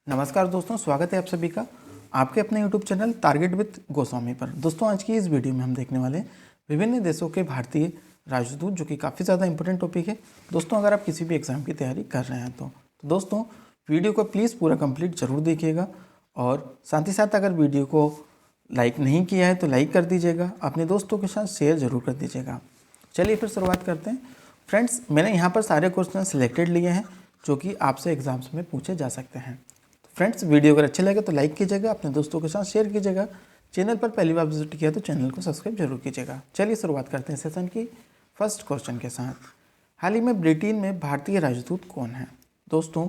नमस्कार दोस्तों, स्वागत है आप सभी का आपके अपने YouTube channel target with Goswami पर। दोस्तों, आज की इस वीडियो में हम देखने वाले हैं विभिन्न देशों के भारतीय राजदूत, जो कि काफ़ी ज़्यादा इंपॉर्टेंट टॉपिक है। दोस्तों, अगर आप किसी भी एग्जाम की तैयारी कर रहे हैं तो दोस्तों वीडियो को प्लीज़ पूरा कंप्लीट जरूर देखिएगा, और साथ ही साथ अगर वीडियो को लाइक नहीं किया है तो लाइक कर दीजिएगा, अपने दोस्तों के साथ शेयर जरूर कर दीजिएगा। चलिए फिर शुरुआत करते हैं। फ्रेंड्स, मैंने यहाँ पर सारे क्वेश्चन सिलेक्टेड लिए हैं जो कि आपसे एग्जाम्स में पूछे जा सकते हैं। फ्रेंड्स, वीडियो अगर अच्छे लगे तो लाइक कीजिएगा, अपने दोस्तों के साथ शेयर कीजिएगा। चैनल पर पहली बार विजिट किया तो चैनल को सब्सक्राइब जरूर कीजिएगा। चलिए शुरुआत करते हैं सेशन की फर्स्ट क्वेश्चन के साथ। हाल ही में ब्रिटेन में भारतीय राजदूत कौन है? दोस्तों,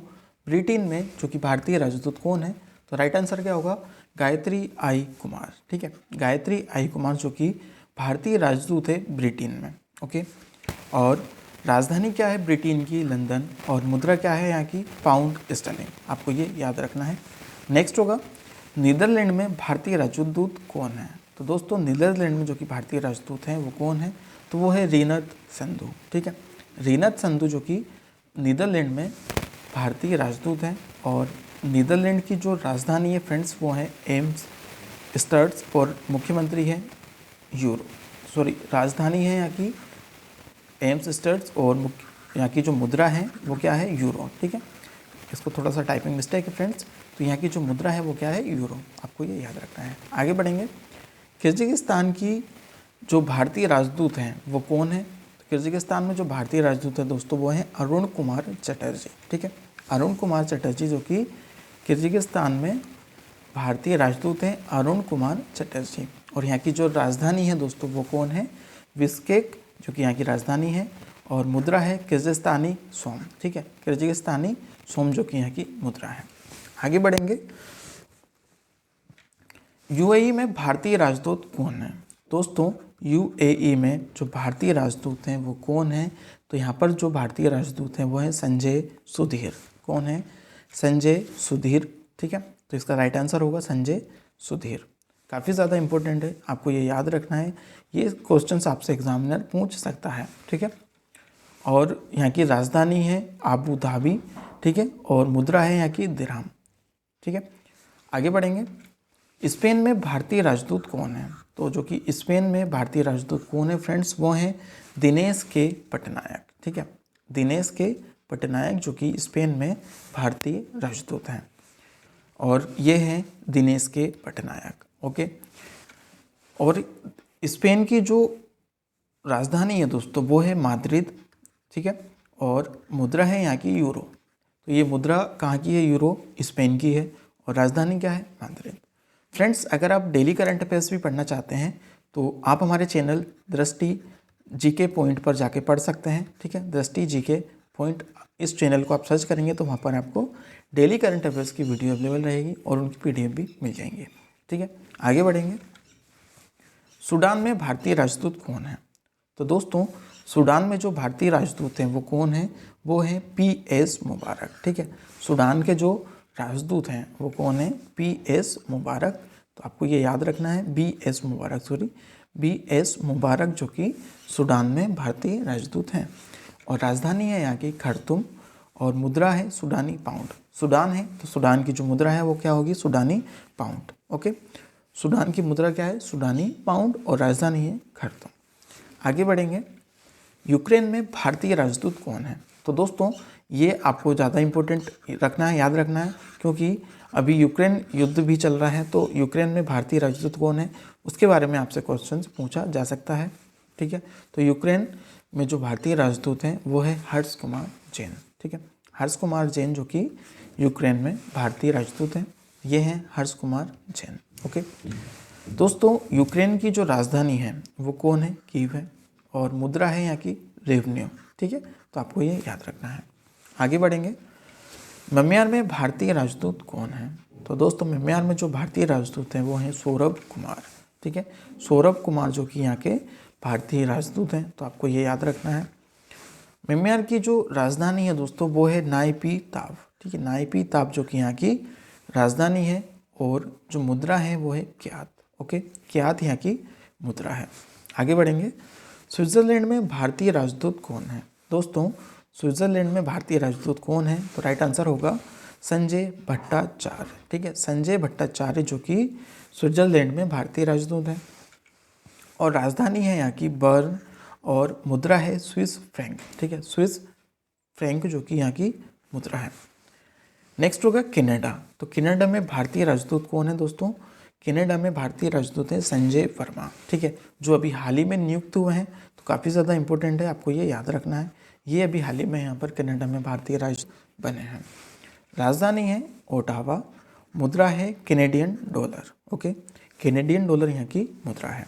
ब्रिटेन में जो कि भारतीय राजदूत कौन है, तो राइट आंसर क्या होगा? गायत्री आई कुमार। ठीक है, गायत्री आई कुमार जो कि भारतीय राजदूत है ब्रिटेन में। ओके, और राजधानी क्या है ब्रिटेन की? लंदन। और मुद्रा क्या है यहाँ की? Pound sterling. आपको ये याद रखना है। नेक्स्ट होगा, नीदरलैंड में भारतीय राजदूत कौन है? तो दोस्तों, नीदरलैंड में जो कि भारतीय राजदूत हैं वो कौन है? तो वो है रीनत संधू। ठीक है, रीनत संधू जो कि नीदरलैंड में भारतीय राजदूत हैं। और नीदरलैंड की जो राजधानी है फ्रेंड्स वो है एम्स स्टर्ट्स, और मुख्यमंत्री है राजधानी है यहाँ की एम्स स्टर्ट्स, और यहाँ की जो मुद्रा है वो क्या है? यूरो। ठीक है, इसको थोड़ा सा टाइपिंग मिस्टेक है फ्रेंड्स, तो यहाँ की जो मुद्रा है वो क्या है? यूरो। आपको ये याद रखना है। आगे बढ़ेंगे। किर्गिस्तान की जो भारतीय राजदूत हैं वो कौन है? तो किर्गिस्तान में जो भारतीय राजदूत है दोस्तों वो हैं अरुण कुमार चटर्जी। ठीक है, अरुण कुमार चटर्जी जो कि किर्गिस्तान में भारतीय राजदूत हैं, अरुण कुमार चटर्जी। और यहाँ की जो राजधानी है दोस्तों वो कौन है? बिश्केक जो कि यहाँ की राजधानी है, और मुद्रा है किर्गिस्तानी सोम। ठीक है, किर्गिस्तानी सोम जो कि यहाँ की मुद्रा है। आगे बढ़ेंगे। यूएई में भारतीय राजदूत कौन है? दोस्तों, यूएई में जो भारतीय राजदूत हैं वो कौन है? तो यहाँ पर जो भारतीय राजदूत हैं वो है संजय सुधीर। कौन है? संजय सुधीर। ठीक है, तो इसका राइट आंसर होगा संजय सुधीर। काफ़ी ज़्यादा इंपॉर्टेंट है, आपको ये याद रखना है। ये क्वेश्चन आपसे एग्जामिनर पूछ सकता है। ठीक है, और यहाँ की राजधानी है आबू धाबी। ठीक है, और मुद्रा है यहाँ की दिरहम। ठीक है, आगे बढ़ेंगे। स्पेन में भारतीय राजदूत कौन है? तो जो कि स्पेन में भारतीय राजदूत कौन है फ्रेंड्स, वो हैं दिनेश के पटनायक। ठीक है, दिनेश के पटनायक जो कि स्पेन में भारतीय राजदूत हैं, और ये हैं दिनेश के पटनायक। ओके, और स्पेन की जो राजधानी है दोस्तों वो है माद्रिद। ठीक है, और मुद्रा है यहाँ की यूरो। तो ये मुद्रा कहाँ की है? यूरो, स्पेन की है, और राजधानी क्या है? माद्रिद। फ्रेंड्स, अगर आप डेली करंट अफेयर्स भी पढ़ना चाहते हैं तो आप हमारे चैनल दृष्टि जीके पॉइंट पर जाके पढ़ सकते हैं। ठीक है, दृष्टि जीके पॉइंट, इस चैनल को आप सर्च करेंगे तो वहाँ पर आपको डेली करंट अफेयर्स की वीडियो अवेलेबल रहेगी, और उनकी पीडीएफ भी मिल जाएंगे। ठीक है, आगे बढ़ेंगे। सूडान में भारतीय राजदूत कौन है? तो दोस्तों, सूडान में जो भारतीय राजदूत हैं वो कौन है? वो हैं पीएस मुबारक। ठीक है, सूडान के जो राजदूत हैं वो कौन है? पीएस मुबारक। तो आपको ये याद रखना है, बीएस मुबारक जो कि सूडान में भारतीय राजदूत हैं, और राजधानी है यहाँ की खर्तुम, और मुद्रा है सूडानी पाउंड। सूडान है तो सूडान की जो मुद्रा है वो क्या होगी? सूडानी पाउंड। ओके, सूडान की मुद्रा क्या है? सूडानी पाउंड, और राजधानी है खर्तुम। आगे बढ़ेंगे। यूक्रेन में भारतीय राजदूत कौन है? तो दोस्तों, ये आपको ज़्यादा इम्पोर्टेंट रखना है, याद रखना है, क्योंकि अभी यूक्रेन युद्ध भी चल रहा है। तो यूक्रेन में भारतीय राजदूत कौन है उसके बारे में आपसे क्वेश्चन पूछा जा सकता है। ठीक है, तो यूक्रेन में जो भारतीय राजदूत हैं वो है हर्ष कुमार जैन। ठीक है, हर्ष कुमार जैन जो कि यूक्रेन में भारतीय राजदूत हैं, ये हैं हर्ष कुमार जैन। ओके दोस्तों, यूक्रेन की जो राजधानी है वो कौन है? कीव है, और मुद्रा है यहाँ की रेवन्यू। ठीक है, तो आपको ये याद रखना है। आगे बढ़ेंगे। म्यांमार में भारतीय राजदूत कौन है? तो दोस्तों, म्यांमार में जो भारतीय राजदूत हैं वो हैं सौरभ कुमार। ठीक है, सौरभ कुमार जो कि यहाँ के भारतीय राजदूत हैं, तो आपको ये याद रखना है। म्यांमार की जो राजधानी है दोस्तों वो है नाइपी ताव। ठीक है, नाइपी ताव जो कि यहाँ की राजधानी है, और जो मुद्रा है वो है क्यात। ओके, क्यात यहाँ की मुद्रा है। आगे बढ़ेंगे। स्विट्जरलैंड में भारतीय राजदूत कौन है? दोस्तों, स्विट्जरलैंड में भारतीय राजदूत कौन है? तो राइट आंसर होगा संजय भट्टाचार्य, ठीक है, संजय भट्टाचार्य जो कि स्विट्जरलैंड में भारतीय राजदूत हैं और राजधानी है यहाँ की बर्न और मुद्रा है स्विस फ्रैंक, ठीक है, स्विस फ्रैंक जो कि यहाँ की मुद्रा है। नेक्स्ट होगा कनाडा। तो कनाडा में भारतीय राजदूत कौन है दोस्तों? कनाडा में भारतीय राजदूत हैं संजय वर्मा, ठीक है, जो अभी हाल ही में नियुक्त हुए हैं, तो काफ़ी ज़्यादा इंपॉर्टेंट है, आपको ये याद रखना है। ये अभी हाल ही में यहाँ पर कनाडा में भारतीय राजदूत बने हैं। राजधानी है ओटावा, मुद्रा है Canadian dollar, okay, Canadian dollar यहाँ की मुद्रा है।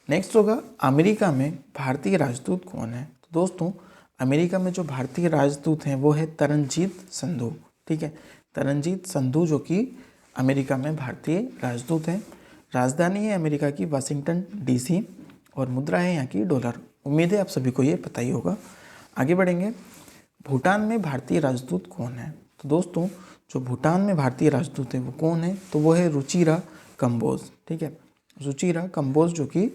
नेक्स्ट होगा अमेरिका में भारतीय राजदूत कौन है? तो दोस्तों अमेरिका में जो भारतीय राजदूत हैं वो है तरनजीत संधू, ठीक है, तरनजीत संधू जो कि अमेरिका में भारतीय राजदूत हैं। राजधानी है अमेरिका की वाशिंगटन डीसी और मुद्रा है यहाँ की डॉलर। उम्मीद है आप सभी को ये पता ही होगा। आगे बढ़ेंगे, भूटान में भारतीय राजदूत कौन है? तो दोस्तों जो भूटान में भारतीय राजदूत है वो कौन है? तो वो है रुचिरा कंबोज, ठीक है, रुचिरा कंबोज जो कि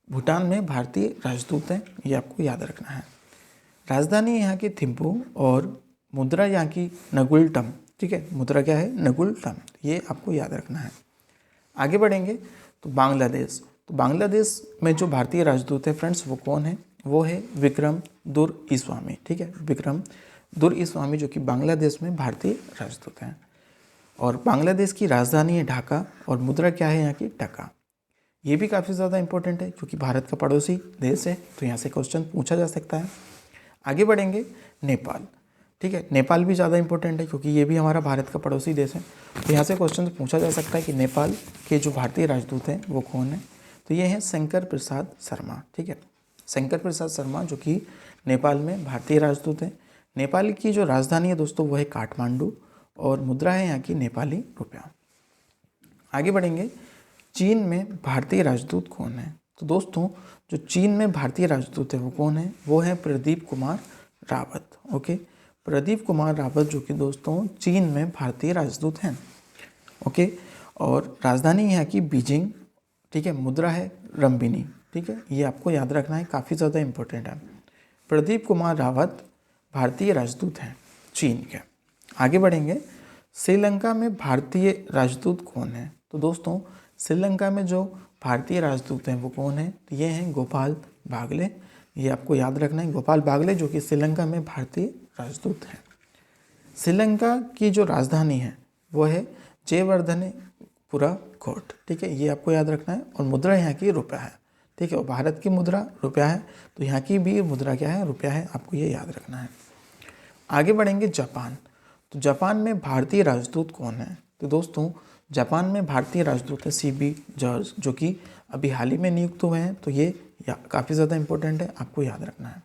भूटान में भारतीय राजदूत हैं, ये आपको याद रखना है। राजधानी यहाँ की थिम्पू और मुद्रा यहाँ की नगुल्टम, ठीक है, मुद्रा क्या है? नगुल्टम, ये आपको याद रखना है। आगे बढ़ेंगे तो बांग्लादेश। तो बांग्लादेश में जो भारतीय राजदूत है फ्रेंड्स वो कौन है? वो है विक्रम दुरईस्वामी, ठीक है, विक्रम दुरईस्वामी जो कि बांग्लादेश में भारतीय राजदूत हैं। और बांग्लादेश की राजधानी है ढाका और मुद्रा क्या है यहाँ की? टका। ये भी काफ़ी ज़्यादा इंपॉर्टेंट है क्योंकि भारत का पड़ोसी देश है, तो यहाँ से क्वेश्चन पूछा जा सकता है। आगे बढ़ेंगे, नेपाल, ठीक है, नेपाल भी ज़्यादा इंपॉर्टेंट है क्योंकि ये भी हमारा भारत का पड़ोसी देश है, तो यहाँ से क्वेश्चन पूछा जा सकता है कि नेपाल के जो भारतीय राजदूत हैं वो कौन है? तो ये हैं शंकर प्रसाद शर्मा, ठीक है, शंकर प्रसाद शर्मा जो कि नेपाल में भारतीय राजदूत हैं। नेपाल की जो राजधानी है दोस्तों वो है काठमांडू और मुद्रा है यहाँ की नेपाली रुपया। आगे बढ़ेंगे, चीन में भारतीय राजदूत कौन है? तो दोस्तों जो चीन में भारतीय राजदूत है वो कौन है? वो है प्रदीप कुमार रावत, ओके, प्रदीप कुमार रावत जो कि दोस्तों चीन में भारतीय राजदूत हैं, ओके, और राजधानी यहाँ की बीजिंग, ठीक है, मुद्रा है रंबिनी, ठीक है, ये आपको याद रखना है, काफ़ी ज़्यादा इंपॉर्टेंट है। प्रदीप कुमार रावत भारतीय राजदूत हैं चीन के। आगे बढ़ेंगे, श्रीलंका में भारतीय राजदूत कौन है? तो दोस्तों श्रीलंका में जो भारतीय राजदूत हैं वो कौन है? तो ये हैं गोपाल बागले, ये आपको याद रखना है, गोपाल बागले जो कि श्रीलंका में भारतीय राजदूत हैं। श्रीलंका की जो राजधानी है वो है जयवर्धनेपुरा कोट, ठीक है, ये आपको याद रखना है। और मुद्रा यहाँ की रुपया है, ठीक है, और भारत की मुद्रा रुपया है, तो यहाँ की भी मुद्रा क्या है? रुपया है, आपको ये याद रखना है। आगे बढ़ेंगे, जापान। तो जापान में भारतीय राजदूत कौन है? तो दोस्तों जापान में भारतीय राजदूत है CB जॉर्ज जो कि अभी हाल ही में नियुक्त हुए हैं, तो ये काफ़ी ज़्यादा इंपॉर्टेंट है, आपको याद रखना है।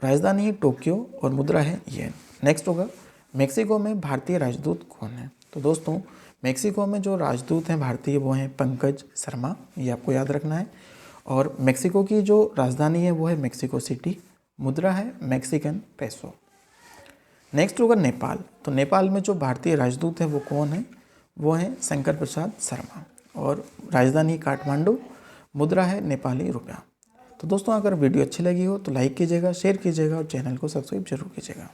राजधानी है टोक्यो और मुद्रा है येन। नेक्स्ट होगा, मेक्सिको में भारतीय राजदूत कौन है? तो दोस्तों मेक्सिको में जो राजदूत हैं भारतीय वो हैं पंकज शर्मा, ये आपको याद रखना है। और मेक्सिको की जो राजधानी है वो है मेक्सिको सिटी, मुद्रा है मैक्सिकन पेसो। नेक्स्ट होगा नेपाल। तो नेपाल में जो भारतीय राजदूत हैं वो कौन है? वो हैं शंकर प्रसाद शर्मा और राजधानी काठमांडू, मुद्रा है नेपाली रुपया। तो दोस्तों अगर वीडियो अच्छी लगी हो तो लाइक कीजिएगा, शेयर कीजिएगा और चैनल को सब्सक्राइब जरूर कीजिएगा।